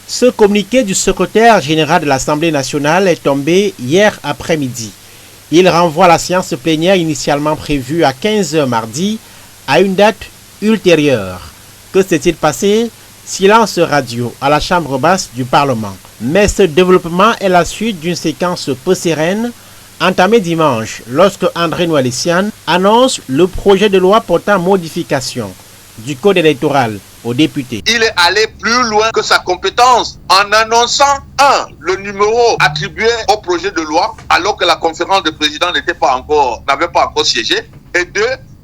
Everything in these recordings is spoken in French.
Ce communiqué du secrétaire général de l'Assemblée nationale est tombé hier après-midi. Il renvoie la séance plénière initialement prévue à 15 h mardi à une date ultérieure. Que s'est-il passé? Silence radio à la Chambre basse du Parlement. Mais ce développement est la suite d'une séquence peu sereine entamée dimanche lorsque André Noël-Essiane annonce le projet de loi portant modification du code électoral aux députés. Il est allé plus loin que sa compétence en annonçant le numéro attribué au projet de loi alors que la conférence de présidents n'avait pas encore siégé, et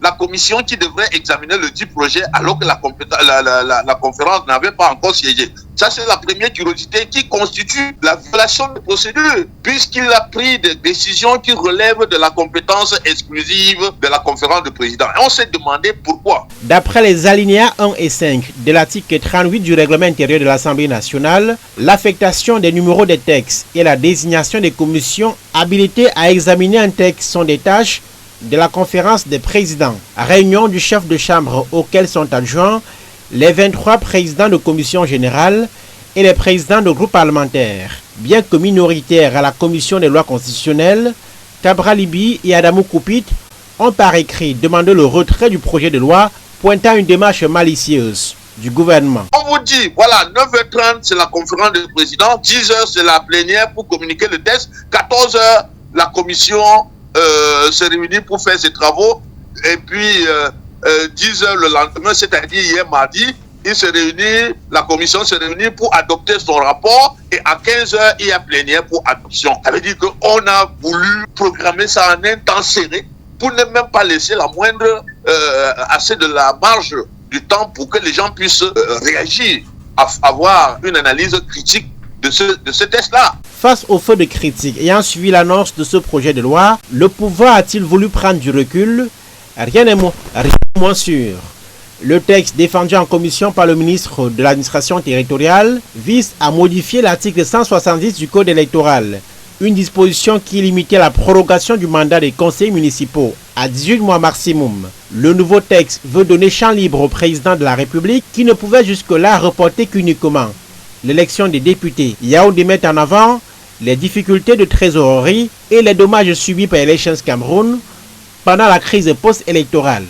la commission qui devrait examiner le dit projet alors que la conférence n'avait pas encore siégé. Ça, c'est la première curiosité qui constitue la violation de procédure, puisqu'il a pris des décisions qui relèvent de la compétence exclusive de la conférence de présidents. Et on s'est demandé pourquoi. D'après les alinéas 1 et 5 de l'article 38 du règlement intérieur de l'Assemblée nationale, l'affectation des numéros des textes et la désignation des commissions habilitées à examiner un texte sont des tâches de la conférence des présidents, réunion du chef de chambre auquel sont adjoints les 23 présidents de commission générale et les présidents de groupes parlementaires. Bien que minoritaires à la commission des lois constitutionnelles, Tabra Libi et Adamou Koupit ont par écrit demandé le retrait du projet de loi pointant une démarche malicieuse du gouvernement. On vous dit, voilà, 9h30 c'est la conférence des présidents, 10h c'est la plénière pour communiquer le texte, 14h la commission se réunit pour faire ses travaux, et puis 10 h le lendemain, c'est-à-dire hier mardi, la commission se réunit pour adopter son rapport, et à 15 h il y a plénière pour adoption. Ça veut dire qu'on a voulu programmer ça en un temps serré pour ne même pas laisser la moindre assez de la marge du temps pour que les gens puissent réagir, avoir une analyse critique de ce test-là. Face au feu de critiques ayant suivi l'annonce de ce projet de loi, le pouvoir a-t-il voulu prendre du recul? Rien n'est moins sûr. Le texte défendu en commission par le ministre de l'administration territoriale vise à modifier l'article 170 du code électoral, une disposition qui limitait la prorogation du mandat des conseillers municipaux à 18 mois maximum. Le nouveau texte veut donner champ libre au président de la République qui ne pouvait jusque-là reporter qu'uniquement l'élection des députés. Yaoundé met en avant les difficultés de trésorerie et les dommages subis par Elections Cameroun pendant la crise post-électorale.